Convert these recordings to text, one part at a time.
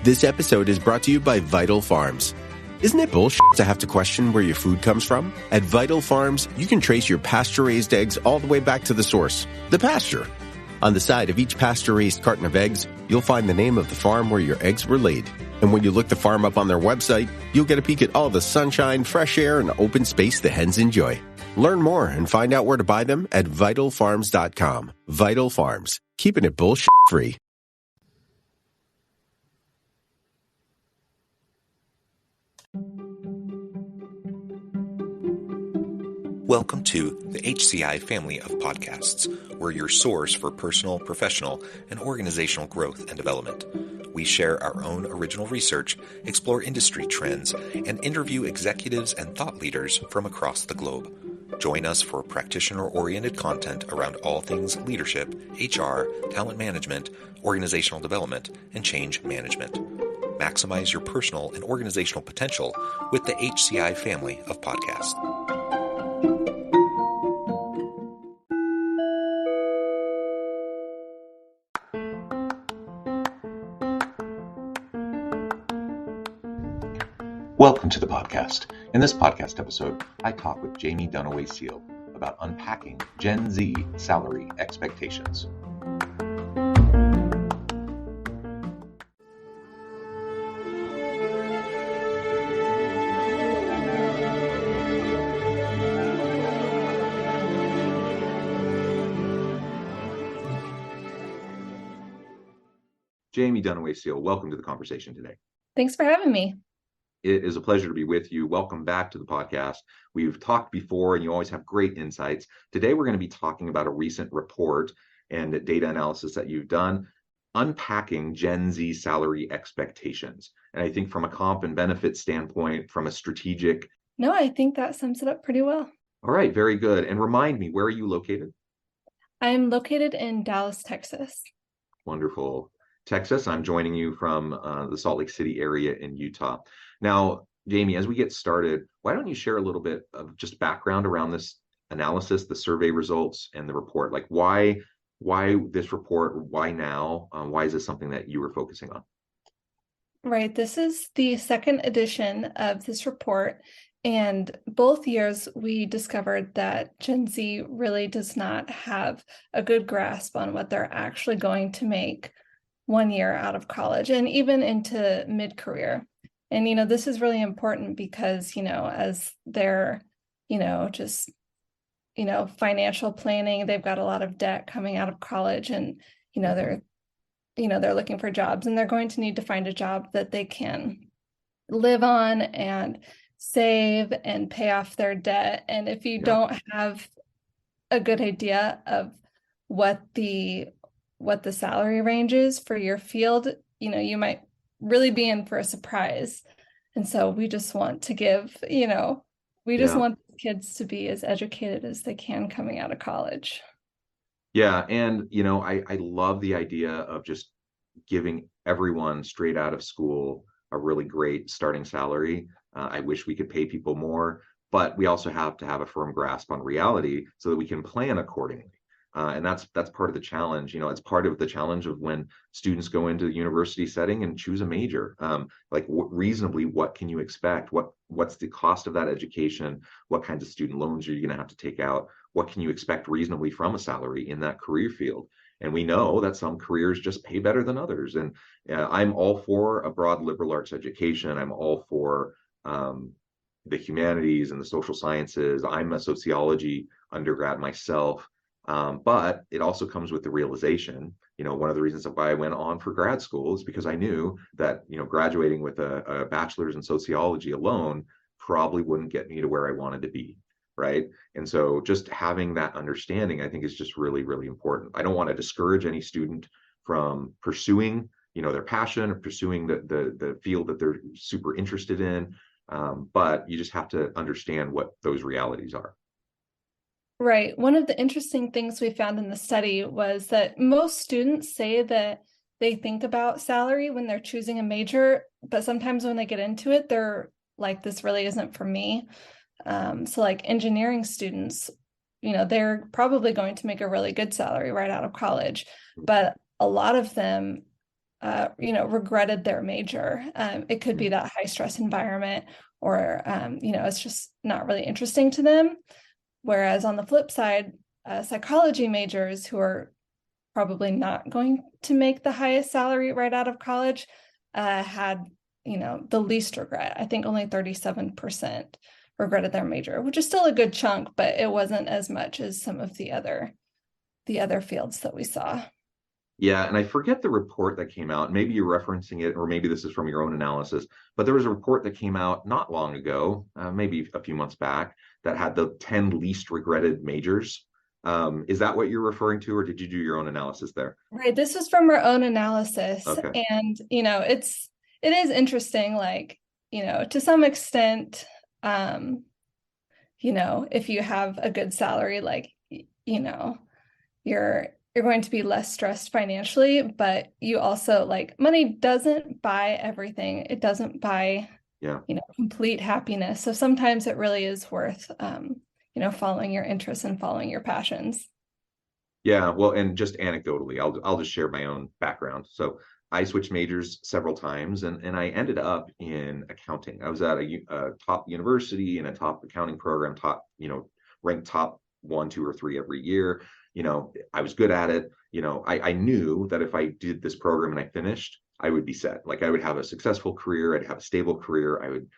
This episode is brought to you by Vital Farms. Isn't it bullshit to have to question where your food comes from? At Vital Farms, you can trace your pasture-raised eggs all the way back to the source, the pasture. On the side of each pasture-raised carton of eggs, you'll find the name of the farm where your eggs were laid. And when you look the farm up on their website, you'll get a peek at all the sunshine, fresh air, and open space the hens enjoy. Learn more and find out where to buy them at vitalfarms.com. Vital Farms, keeping it bullshit-free. Welcome to the HCI family of podcasts. We're your source for personal, professional, and organizational growth and development. We share our own original research, explore industry trends, and interview executives and thought leaders from across the globe. Join us for practitioner-oriented content around all things leadership, HR, talent management, organizational development, and change management. Maximize your personal and organizational potential with the HCI family of podcasts. Welcome to the podcast. In this podcast episode, I talk with Jaime Dunaway-Seale about unpacking Gen Z salary expectations. Jaime Dunaway-Seale, welcome to the conversation today. Thanks for having me. It is a pleasure to be with you. Welcome back to the podcast. We've talked before and you always have great insights. Today, we're going to be talking about a recent report and data analysis that you've done, unpacking Gen Z salary expectations. And I think from a comp and benefit standpoint, from a strategic... No, I think that sums it up pretty well. All right, very good. And remind me, where are you located? I'm located in Dallas, Texas. Wonderful. Texas. I'm joining you from the Salt Lake City area in Utah. Now, Jaime, as we get started, why don't you share a little bit of just background around this analysis, the survey results, and the report? Like why this report? Why now? Why is this something that you were focusing on? Right. This is the second edition of this report. And both years, we discovered that Gen Z really does not have a good grasp on what they're actually going to make 1 year out of college and even into mid-career. And, this is really important because, as they're, financial planning, they've got a lot of debt coming out of college and, they're looking for jobs and they're going to need to find a job that they can live on and save and pay off their debt. And if you don't have a good idea of what the salary range is for your field, you might really be in for a surprise. And so we just want to give, want kids to be as educated as they can coming out of college. Yeah. And, I love the idea of just giving everyone straight out of school a really great starting salary. I wish we could pay people more, but we also have to have a firm grasp on reality so that we can plan accordingly. And that's part of the challenge. It's part of the challenge of when students go into the university setting and choose a major. Reasonably, what can you expect? What's the cost of that education? What kinds of student loans are you going to have to take out? What can you expect reasonably from a salary in that career field? And we know that some careers just pay better than others. And I'm all for a broad liberal arts education. I'm all for the humanities and the social sciences. I'm a sociology undergrad myself. But it also comes with the realization, one of the reasons why I went on for grad school is because I knew that, graduating with a bachelor's in sociology alone probably wouldn't get me to where I wanted to be, right? And so just having that understanding, I think, is just really, really important. I don't want to discourage any student from pursuing, their passion or pursuing the field that they're super interested in, but you just have to understand what those realities are. Right. One of the interesting things we found in the study was that most students say that they think about salary when they're choosing a major, but sometimes when they get into it, they're like, this really isn't for me. So like engineering students, they're probably going to make a really good salary right out of college, but a lot of them regretted their major. It could be that high stress environment, or, it's just not really interesting to them. Whereas on the flip side, psychology majors who are probably not going to make the highest salary right out of college had, the least regret. I think only 37% regretted their major, which is still a good chunk, but it wasn't as much as some of the other fields that we saw. Yeah, and I forget the report that came out. Maybe you're referencing it, or maybe this is from your own analysis, but there was a report that came out not long ago, maybe a few months back, that had the 10 least regretted majors. Is that what you're referring to, or did you do your own analysis there? Right. This is from our own analysis. Okay. And, it is interesting, like, to some extent, if you have a good salary, like, you're going to be less stressed financially, but you also, like, money doesn't buy everything. It doesn't buy, complete happiness. So sometimes it really is worth, following your interests and following your passions. Yeah, well, and just anecdotally, I'll just share my own background. So I switched majors several times, and I ended up in accounting. I was at a top university in a top accounting program, ranked top one, two, or three every year. I was good at it. I knew that if I did this program and I finished, I would be set. Like, I would have a successful career, I'd have a stable career, I would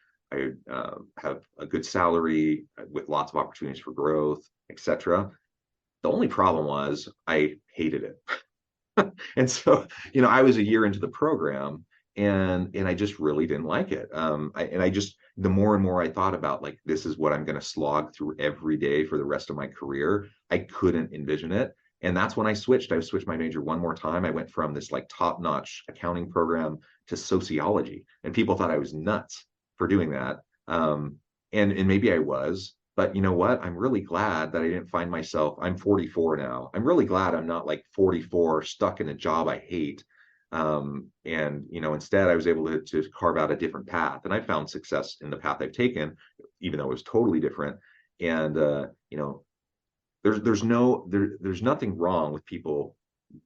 have a good salary with lots of opportunities for growth, etc. The only problem was I hated it. And so, I was a year into the program, and I just really didn't like it. The more and more I thought about, like, this is what I'm going to slog through every day for the rest of my career, I couldn't envision it. And that's when I switched. I switched my major one more time. I went from this, like, top-notch accounting program to sociology, and people thought I was nuts for doing that. And maybe I was. But you know what? I'm really glad that I didn't find myself. I'm 44 now. I'm really glad I'm not, like, 44, stuck in a job I hate. And instead I was able to carve out a different path, and I found success in the path I've taken, even though it was totally different. And there's nothing wrong with people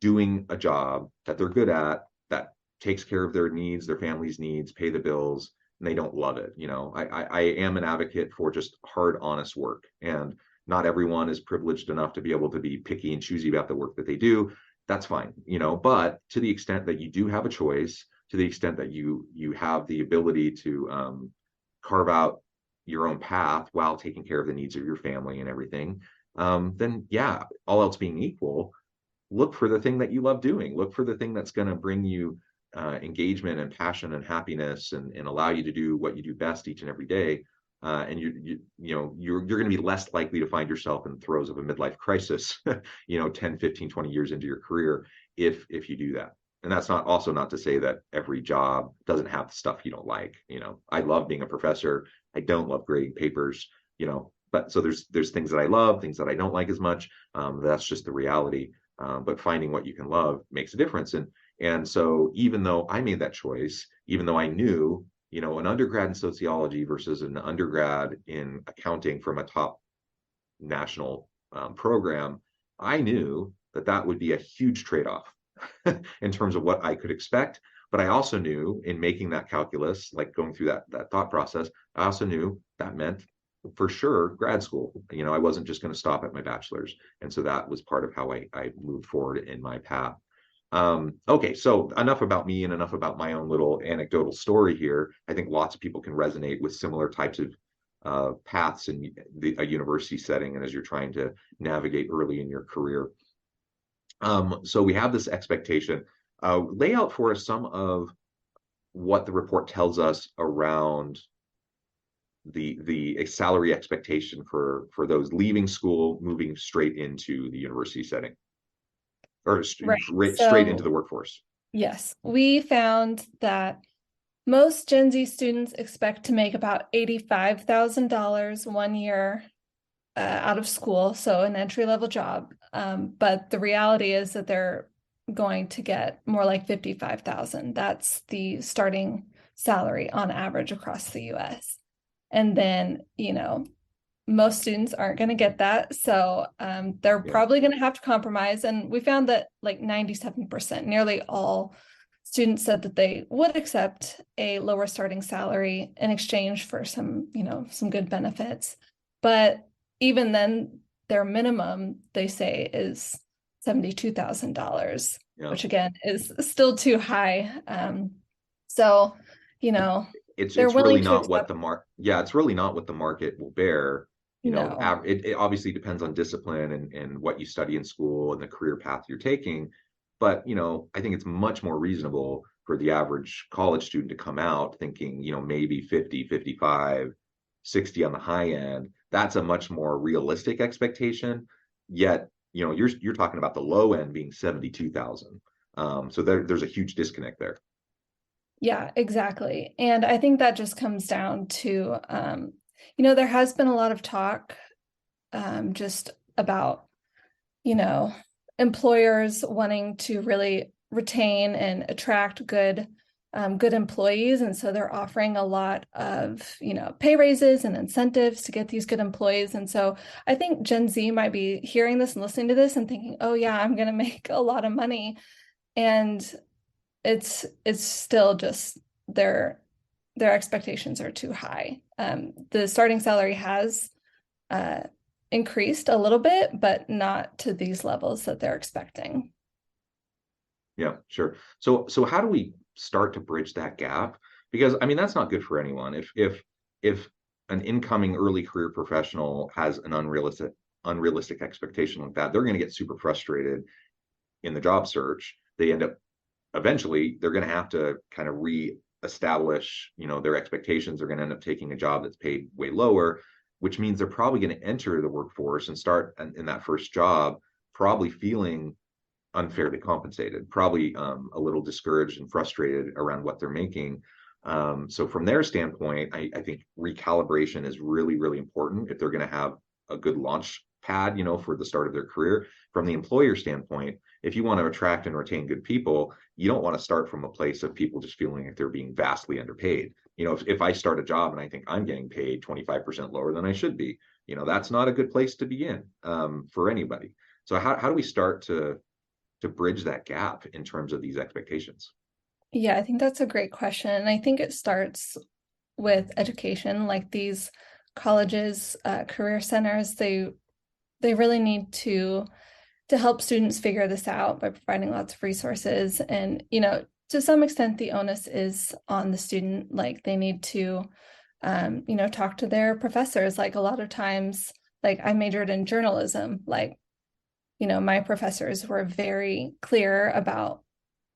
doing a job that they're good at, that takes care of their needs, their family's needs, pay the bills, and they don't love it. I am an advocate for just hard, honest work, and not everyone is privileged enough to be able to be picky and choosy about the work that they do. That's fine, but to the extent that you do have a choice, to the extent that you have the ability to carve out your own path while taking care of the needs of your family and everything, then yeah, all else being equal, look for the thing that you love doing. Look for the thing that's going to bring you engagement and passion and happiness, and allow you to do what you do best each and every day. And you're going to be less likely to find yourself in the throes of a midlife crisis 10, 15, 20 years into your career if you do that. And that's not to say that every job doesn't have the stuff you don't like. I love being a professor. I don't love grading papers, but so there's things that I love, things that I don't like as much. That's just the reality. But finding what you can love makes a difference. And so even though I made that choice, even though I knew, an undergrad in sociology versus an undergrad in accounting from a top national program, I knew that would be a huge trade-off in terms of what I could expect. But I also knew, in making that calculus, like going through that thought process, I also knew that meant for sure grad school. I wasn't just going to stop at my bachelor's. And so that was part of how I moved forward in my path. Okay, so enough about me and enough about my own little anecdotal story here. I think lots of people can resonate with similar types of paths in a university setting, and as you're trying to navigate early in your career. So we have this expectation. Lay out for us some of what the report tells us around the salary expectation for those leaving school, moving straight into the university setting, or straight into the workforce. Yes, we found that most Gen Z students expect to make about $85,000 one year out of school, so an entry-level job. But the reality is that they're going to get more like $55,000. That's the starting salary on average across the US. And then, most students aren't going to get that. So they're probably going to have to compromise. And we found that like 97%, nearly all students said that they would accept a lower starting salary in exchange for some, some good benefits. But even then, their minimum, they say, is $72,000, which again is still too high. So, they're it's willing really to not what accept. it's really not what the market will bear. No. It obviously depends on discipline and what you study in school and the career path you're taking. But, I think it's much more reasonable for the average college student to come out thinking, maybe 50, 55, 60 on the high end. That's a much more realistic expectation. Yet, you're talking about the low end being 72,000. So there's a huge disconnect there. Yeah, exactly. And I think that just comes down to, there has been a lot of talk just about, you know, employers wanting to really retain and attract good employees. And so they're offering a lot of, pay raises and incentives to get these good employees. And so I think Gen Z might be hearing this and listening to this and thinking, oh yeah, I'm going to make a lot of money. And it's still just their expectations are too high. The starting salary has uh, increased a little bit, but not to these levels that they're expecting. Yeah, sure. So how do we start to bridge that gap? Because I mean, that's not good for anyone. If an incoming early career professional has an unrealistic expectation like that, they're going to get super frustrated in the job search. They end up eventually they're going to have to kind of re-establish, their expectations. They're going to end up taking a job that's paid way lower, which means they're probably going to enter the workforce and start in that first job probably feeling unfairly compensated, probably a little discouraged and frustrated around what they're making. So from their standpoint, I think recalibration is really, really important if they're going to have a good launch pad, for the start of their career. From the employer standpoint, if you want to attract and retain good people, you don't want to start from a place of people just feeling like they're being vastly underpaid. If I start a job and I think I'm getting paid 25% lower than I should be, that's not a good place to be in for anybody. So how do we start to bridge that gap in terms of these expectations? Yeah, I think that's a great question. And I think it starts with education, like these colleges, career centers, they really need to help students figure this out by providing lots of resources. And, to some extent, the onus is on the student. Like they need to, talk to their professors. Like a lot of times, like I majored in journalism, like, my professors were very clear about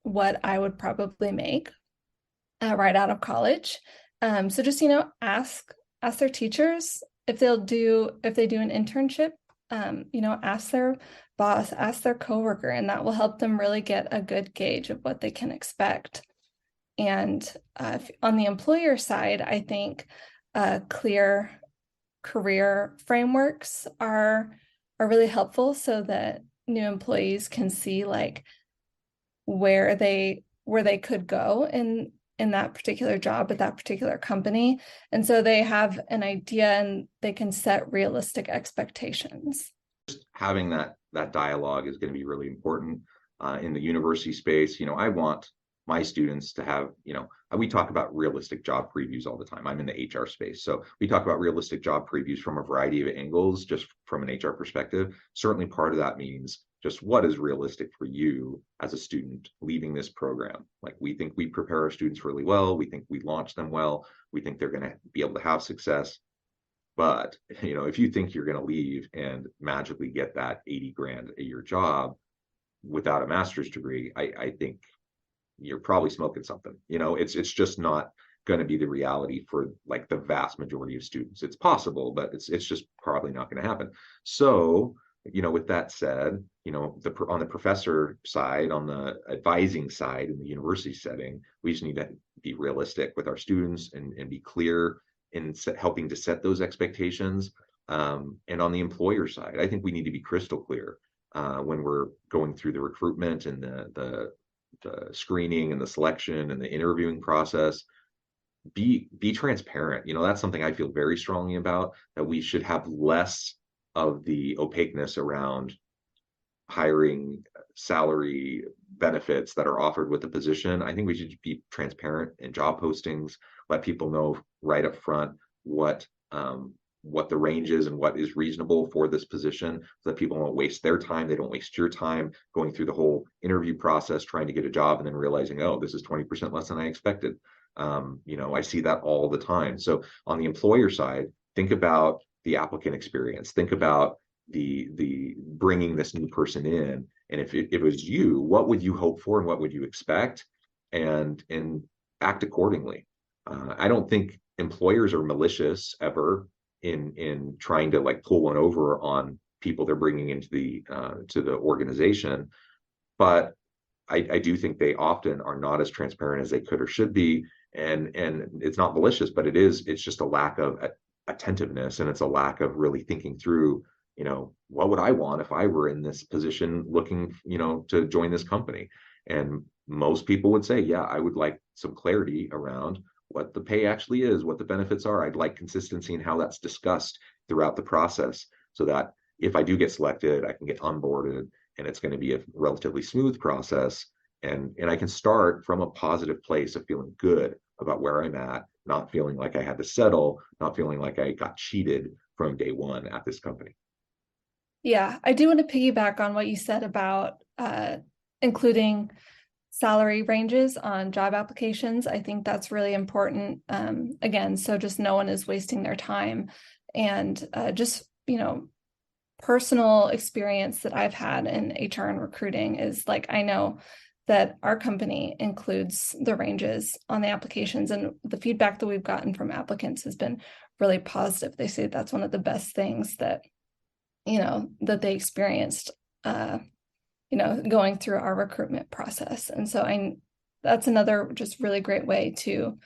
what I would probably make right out of college. So just, ask their teachers if they do an internship, ask their boss, ask their coworker, and that will help them really get a good gauge of what they can expect. And on the employer side, I think clear career frameworks are really helpful so that new employees can see like where they could go in that particular job at that particular company. And so they have an idea and they can set realistic expectations. Having that dialogue is going to be really important in the university space. I want my students to have, we talk about realistic job previews all the time. I'm in the HR space, so we talk about realistic job previews from a variety of angles, just from an HR perspective. Certainly part of that means just what is realistic for you as a student leaving this program. Like we think we prepare our students really well. We think we launch them well. We think they're going to be able to have success. But, if you think you're going to leave and magically get that 80 grand a year job without a master's degree, I think you're probably smoking something. It's just not going to be the reality for like the vast majority of students. It's possible, but it's just probably not going to happen. So, with that said, on the professor side, on the advising side in the university setting, we just need to be realistic with our students and be clear in helping to set those expectations. And on the employer side, I think we need to be crystal clear when we're going through the recruitment and the screening and the selection and the interviewing process. Be transparent. That's something I feel very strongly about, that we should have less of the opaqueness around hiring, salary, benefits that are offered with the position. I think we should be transparent in job postings, let people know right up front what the range is and what is reasonable for this position, so that people don't waste their time. They don't waste your time going through the whole interview process trying to get a job and then realizing, oh, this is 20% less than I expected. I see that all the time. So on the employer side, think about the applicant experience. Think about the bringing this new person in, and if it was you, what would you hope for and what would you expect, and act accordingly. I don't think employers are malicious ever in trying to like pull one over on people they're bringing into the to the organization, but I do think they often are not as transparent as they could or should be, and it's not malicious, but it's just a lack of attentiveness, and it's a lack of really thinking through, what would I want if I were in this position looking, to join this company. And most people would say, yeah, I would like some clarity around what the pay actually is, what the benefits are. I'd like consistency in how that's discussed throughout the process, so that if I do get selected, I can get onboarded and it's going to be a relatively smooth process. And I can start from a positive place of feeling good about where I'm at, not feeling like I had to settle, not feeling like I got cheated from day one at this company. Yeah, I do want to piggyback on what you said about including salary ranges on job applications. I think that's really important. Again, so just no one is wasting their time. And just, personal experience that I've had in HR and recruiting is like, I know that our company includes the ranges on the applications, and the feedback that we've gotten from applicants has been really positive. They say that's one of the best things that, that they experienced, going through our recruitment process. And so that's another just really great way to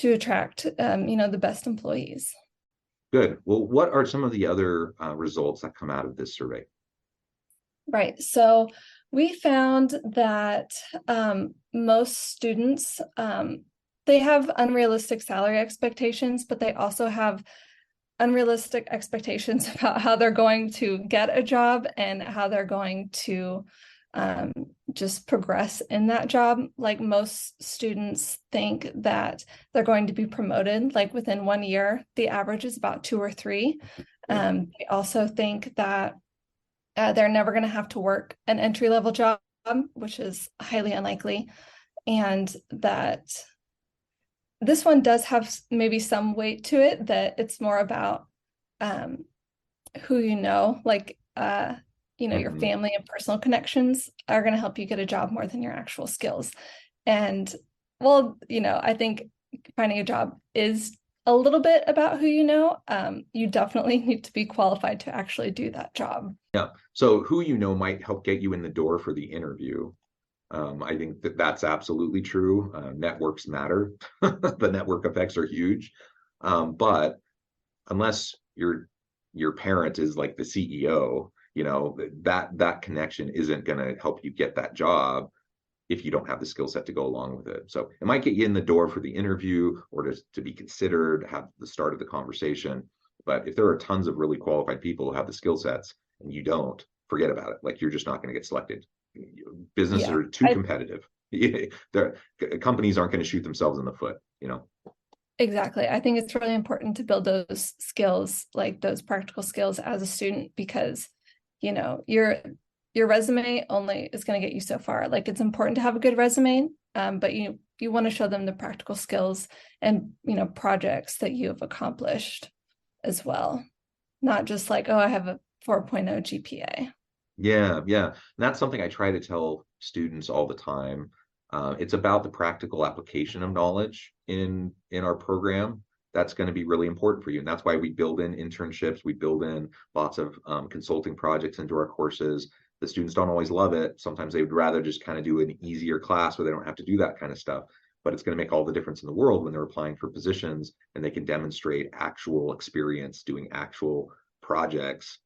attract, the best employees. Good. Well, what are some of the other results that come out of this survey? Right. So we found that most students, they have unrealistic salary expectations, but they also have unrealistic expectations about how they're going to get a job and how they're going to just progress in that job. Like most students think that they're going to be promoted like within 1 year. The average is about 2 or 3. They also think that they're never going to have to work an entry-level job, which is highly unlikely, and that this one does have maybe some weight to it, that it's more about who like your family and personal connections are going to help you get a job more than your actual skills. And well, I think finding a job is a little bit about who you know. You definitely need to be qualified to actually do that job. Yeah. So who might help get you in the door for the interview. I think that's absolutely true. Networks matter. The network effects are huge. But unless your parent is like the CEO, that connection isn't going to help you get that job if you don't have the skill set to go along with it. So it might get you in the door for the interview or to be considered, have the start of the conversation. But if there are tons of really qualified people who have the skill sets and you don't, forget about it. Like, you're just not going to get selected. Businesses are too competitive. Companies aren't going to shoot themselves in the foot, Exactly. I think it's really important to build those skills, like those practical skills as a student, because, your resume only is going to get you so far. Like, it's important to have a good resume, but you want to show them the practical skills and, projects that you have accomplished as well. Not just like, oh, I have a 4.0 GPA. Yeah. And that's something I try to tell students all the time. It's about the practical application of knowledge in our program. That's going to be really important for you. And that's why we build in internships. We build in lots of consulting projects into our courses. The students don't always love it. Sometimes they would rather just kind of do an easier class where they don't have to do that kind of stuff. But it's going to make all the difference in the world when they're applying for positions and they can demonstrate actual experience doing actual projects,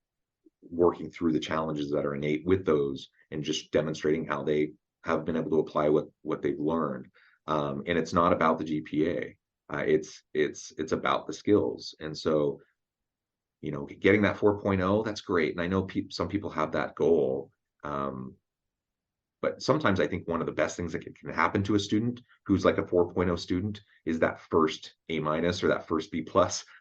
working through the challenges that are innate with those, and just demonstrating how they have been able to apply what they've learned. And it's not about the GPA. It's about the skills. And so, getting that 4.0, that's great. And I know some people have that goal. But sometimes I think one of the best things that can happen to a student who's like a 4.0 student is that first A- or that first B+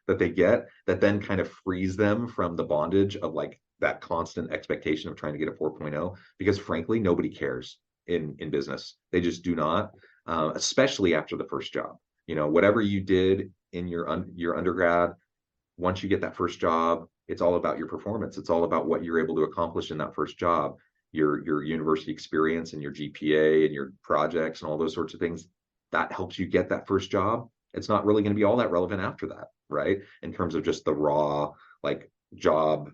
that they get, that then kind of frees them from the bondage of like that constant expectation of trying to get a 4.0, because frankly, nobody cares in business. They just do not, especially after the first job. Whatever you did in your undergrad, once you get that first job, it's all about your performance. It's all about what you're able to accomplish in that first job, your university experience and your GPA and your projects and all those sorts of things. That helps you get that first job. It's not really going to be all that relevant after that, right? In terms of just the raw like job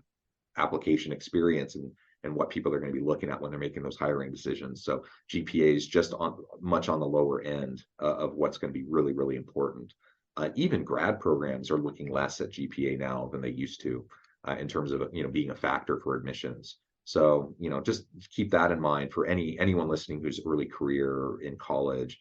application experience and what people are going to be looking at when they're making those hiring decisions. So GPA is just much on the lower end of what's going to be really, really important. Even grad programs are looking less at GPA now than they used to, in terms of being a factor for admissions. So just keep that in mind for anyone listening who's early career or in college.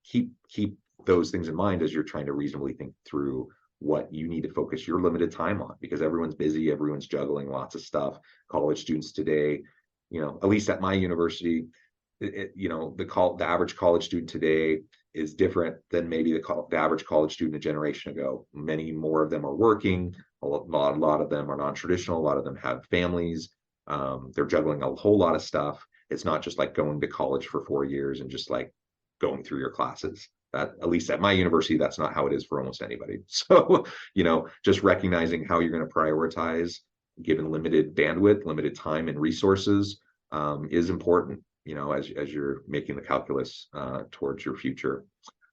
Keep those things in mind as you're trying to reasonably think through what you need to focus your limited time on, because everyone's busy, everyone's juggling lots of stuff. College students today, at least at my university, the average college student today is different than maybe the average college student a generation ago. Many more of them are working. A lot of them are non-traditional. A lot of them have families. They're juggling a whole lot of stuff. It's not just like going to college for 4 years and just like going through your classes. That, at least at my university, that's not how it is for almost anybody. So, just recognizing how you're going to prioritize given limited bandwidth, limited time and resources, is important, as you're making the calculus towards your future.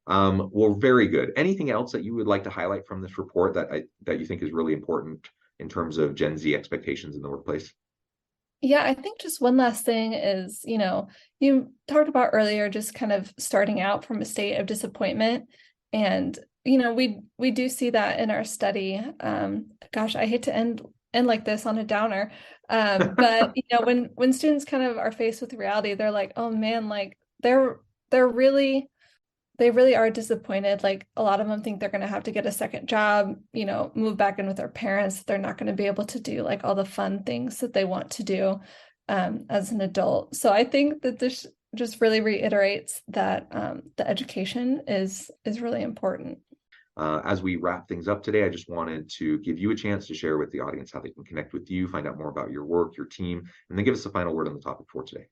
Well, very good. Anything else that you would like to highlight from this report that you think is really important in terms of Gen Z expectations in the workplace? Yeah, I think just one last thing is, you talked about earlier, just kind of starting out from a state of disappointment. And, we do see that in our study. Gosh, I hate to end like this on a downer. But, when students kind of are faced with reality, they're like, oh man, like they really are disappointed. Like a lot of them think they're going to have to get a second job, move back in with their parents. They're not going to be able to do like all the fun things that they want to do as an adult. So I think that this just really reiterates that the education is really important. As we wrap things up today, I just wanted to give you a chance to share with the audience how they can connect with you, find out more about your work, your team, and then give us a final word on the topic for today.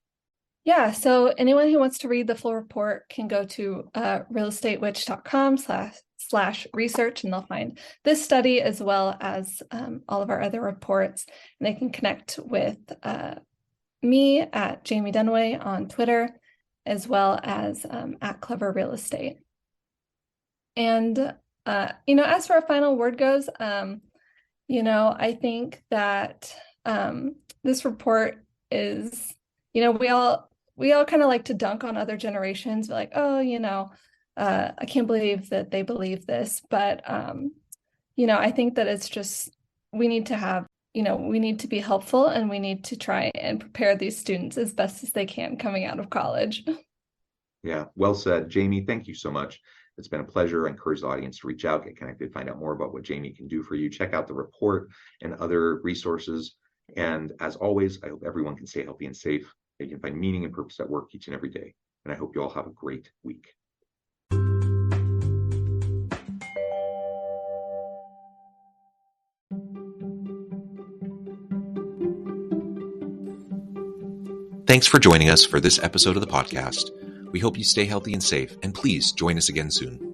Yeah, so anyone who wants to read the full report can go to realestatewitch.com/research, and they'll find this study as well as all of our other reports. And they can connect with me at Jaime Dunaway on Twitter, as well as at Clever Real Estate. And, as for our final word goes, I think that this report is, we all kind of like to dunk on other generations. We're like, oh, I can't believe that they believe this. But, I think that it's just, we need to be helpful, and we need to try and prepare these students as best as they can coming out of college. Yeah, well said. Jaime, thank you so much. It's been a pleasure. I encourage the audience to reach out, get connected, find out more about what Jaime can do for you. Check out the report and other resources. And as always, I hope everyone can stay healthy and safe. They can find meaning and purpose at work each and every day. And I hope you all have a great week. Thanks for joining us for this episode of the podcast. We hope you stay healthy and safe, and please join us again soon.